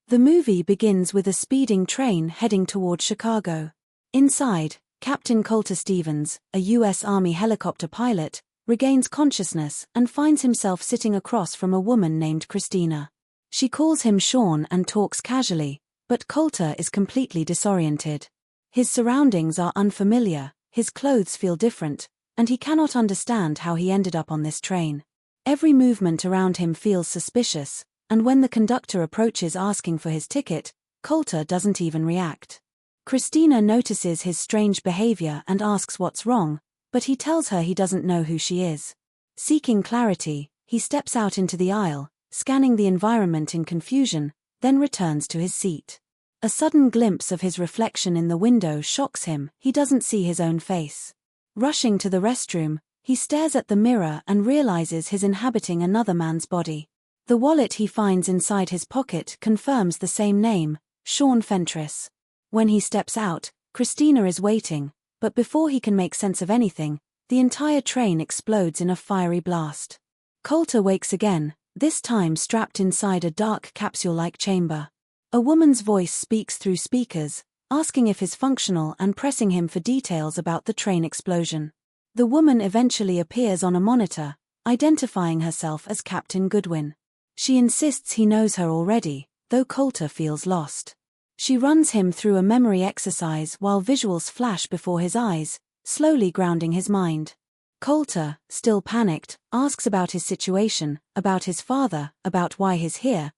The movie begins with a speeding train heading toward Chicago. Inside, Captain Colter Stevens, a U.S. Army helicopter pilot, regains consciousness and finds himself sitting across from a woman named Christina. She calls him Sean and talks casually, but Colter is completely disoriented. His surroundings are unfamiliar, his clothes feel different, and he cannot understand how he ended up on this train. Every movement around him feels suspicious, and when the conductor approaches asking for his ticket, Colter doesn't even react. Christina notices his strange behavior and asks what's wrong, but he tells her he doesn't know who she is. Seeking clarity, he steps out into the aisle, scanning the environment in confusion, then returns to his seat. A sudden glimpse of his reflection in the window shocks him. He doesn't see his own face. Rushing to the restroom, he stares at the mirror and realizes he's inhabiting another man's body. The wallet he finds inside his pocket confirms the same name, Sean Fentress. When he steps out, Christina is waiting, but before he can make sense of anything, the entire train explodes in a fiery blast. Colter wakes again, this time strapped inside a dark capsule-like chamber. A woman's voice speaks through speakers, asking if he's functional and pressing him for details about the train explosion. The woman eventually appears on a monitor, identifying herself as Captain Goodwin. She insists he knows her already, though Colter feels lost. She runs him through a memory exercise while visuals flash before his eyes, slowly grounding his mind. Colter, still panicked, asks about his situation, about his father, about why he's here.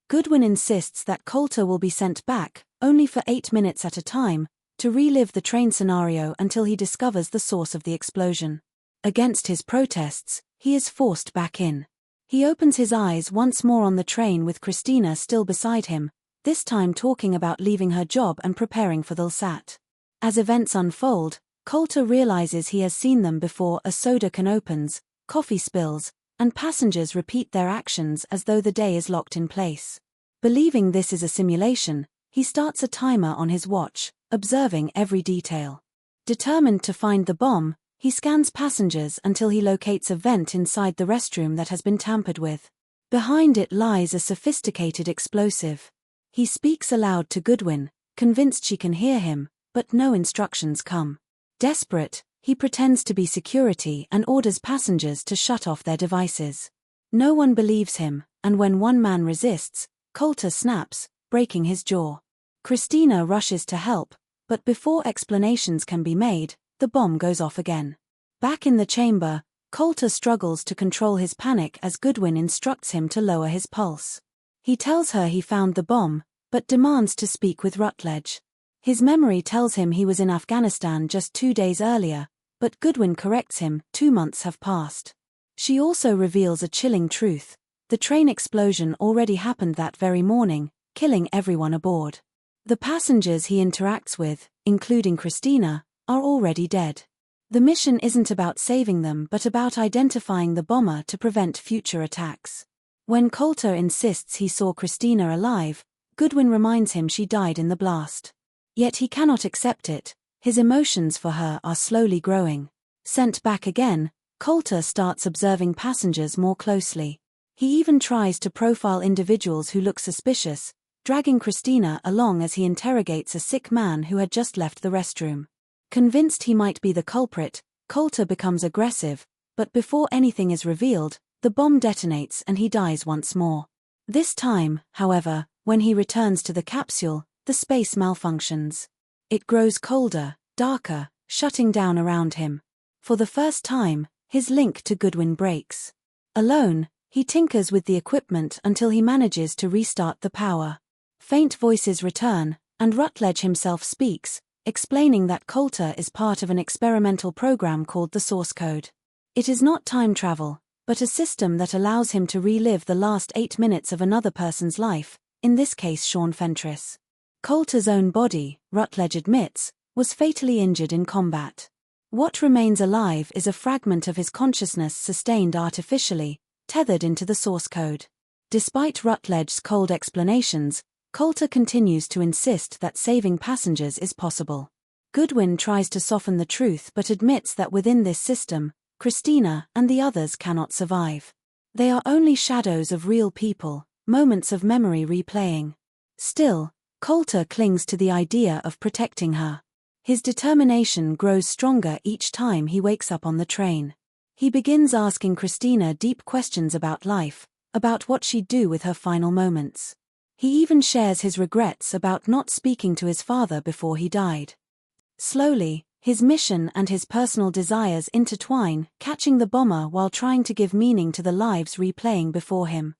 Goodwin insists that Colter will be sent back, only for 8 minutes at a time, to relive the train scenario until he discovers the source of the explosion. Against his protests, he is forced back in. He opens his eyes once more on the train with Christina still beside him, this time talking about leaving her job and preparing for the LSAT. As events unfold, Colter realizes he has seen them before. A soda can opens, coffee spills, and passengers repeat their actions as though the day is locked in place. Believing this is a simulation, he starts a timer on his watch, observing every detail. Determined to find the bomb, he scans passengers until he locates a vent inside the restroom that has been tampered with. Behind it lies a sophisticated explosive. He speaks aloud to Goodwin, convinced she can hear him, but no instructions come. Desperate, he pretends to be security and orders passengers to shut off their devices. No one believes him, and when one man resists, Colter snaps, breaking his jaw. Christina rushes to help, but before explanations can be made, the bomb goes off again. Back in the chamber, Colter struggles to control his panic as Goodwin instructs him to lower his pulse. He tells her he found the bomb, but demands to speak with Rutledge. His memory tells him he was in Afghanistan just 2 days earlier, but Goodwin corrects him. 2 months have passed. She also reveals a chilling truth. The train explosion already happened that very morning, killing everyone aboard. The passengers he interacts with, including Christina, are already dead. The mission isn't about saving them but about identifying the bomber to prevent future attacks. When Colter insists he saw Christina alive, Goodwin reminds him she died in the blast. Yet he cannot accept it. His emotions for her are slowly growing. Sent back again, Colter starts observing passengers more closely. He even tries to profile individuals who look suspicious, dragging Christina along as he interrogates a sick man who had just left the restroom. Convinced he might be the culprit, Colter becomes aggressive, but before anything is revealed, the bomb detonates and he dies once more. This time, however, when he returns to the capsule, the space malfunctions. It grows colder, darker, shutting down around him. For the first time, his link to Goodwin breaks. Alone, he tinkers with the equipment until he manages to restart the power. Faint voices return, and Rutledge himself speaks, explaining that Colter is part of an experimental program called the Source Code. It is not time travel, but a system that allows him to relive the last 8 minutes of another person's life, in this case Sean Fentress. Colter's own body, Rutledge admits, was fatally injured in combat. What remains alive is a fragment of his consciousness sustained artificially, tethered into the source code. Despite Rutledge's cold explanations, Colter continues to insist that saving passengers is possible. Goodwin tries to soften the truth but admits that within this system, Christina and the others cannot survive. They are only shadows of real people, moments of memory replaying. Still, Colter clings to the idea of protecting her. His determination grows stronger each time he wakes up on the train. He begins asking Christina deep questions about life, about what she'd do with her final moments. He even shares his regrets about not speaking to his father before he died. Slowly, his mission and his personal desires intertwine, catching the bomber while trying to give meaning to the lives replaying before him.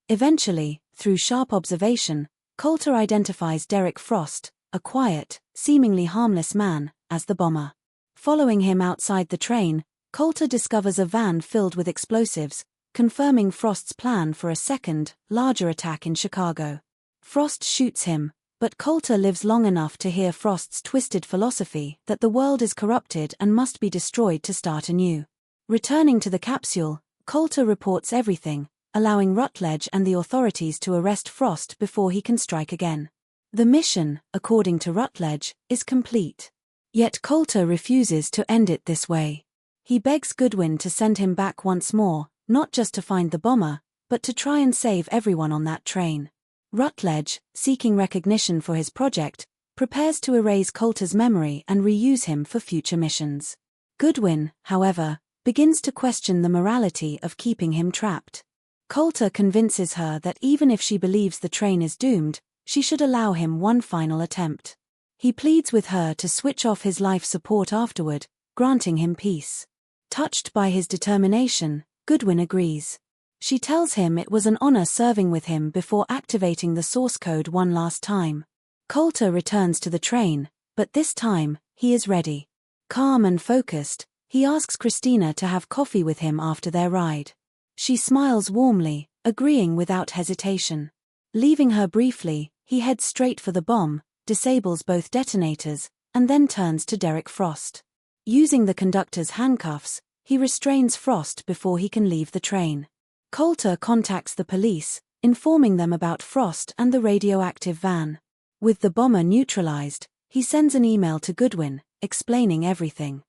Eventually, through sharp observation, Colter identifies Derek Frost, a quiet, seemingly harmless man, as the bomber. Following him outside the train, Colter discovers a van filled with explosives, confirming Frost's plan for a second, larger attack in Chicago. Frost shoots him, but Colter lives long enough to hear Frost's twisted philosophy that the world is corrupted and must be destroyed to start anew. Returning to the capsule, Colter reports everything, allowing Rutledge and the authorities to arrest Frost before he can strike again. The mission, according to Rutledge, is complete. Yet Colter refuses to end it this way. He begs Goodwin to send him back once more, not just to find the bomber, but to try and save everyone on that train. Rutledge, seeking recognition for his project, prepares to erase Colter's memory and reuse him for future missions. Goodwin, however, begins to question the morality of keeping him trapped. Colter convinces her that even if she believes the train is doomed, she should allow him one final attempt. He pleads with her to switch off his life support afterward, granting him peace. Touched by his determination, Goodwin agrees. She tells him it was an honor serving with him before activating the source code one last time. Colter returns to the train, but this time, he is ready. Calm and focused, he asks Christina to have coffee with him after their ride. She smiles warmly, agreeing without hesitation. Leaving her briefly, he heads straight for the bomb, disables both detonators, and then turns to Derek Frost. Using the conductor's handcuffs, he restrains Frost before he can leave the train. Colter contacts the police, informing them about Frost and the radioactive van. With the bomber neutralized, he sends an email to Goodwin, explaining everything.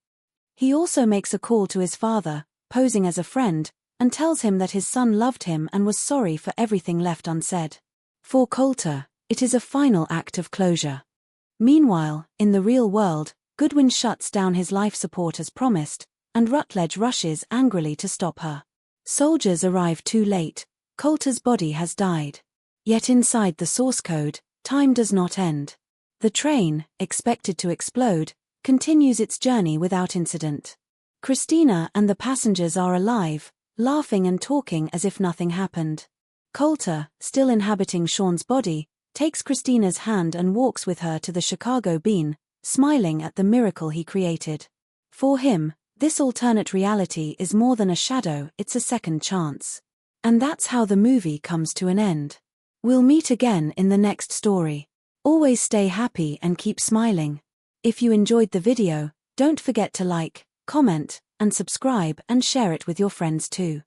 He also makes a call to his father, posing as a friend, and tells him that his son loved him and was sorry for everything left unsaid. For Colter, it is a final act of closure. Meanwhile, in the real world, Goodwin shuts down his life support as promised, and Rutledge rushes angrily to stop her. Soldiers arrive too late. Colter's body has died. Yet inside the source code, time does not end. The train, expected to explode, continues its journey without incident. Christina and the passengers are alive, laughing and talking as if nothing happened. Colter, still inhabiting Sean's body, takes Christina's hand and walks with her to the Chicago Bean, smiling at the miracle he created. For him, this alternate reality is more than a shadow, it's a second chance. And that's how the movie comes to an end. We'll meet again in the next story. Always stay happy and keep smiling. If you enjoyed the video, don't forget to like, comment, and subscribe and share it with your friends too.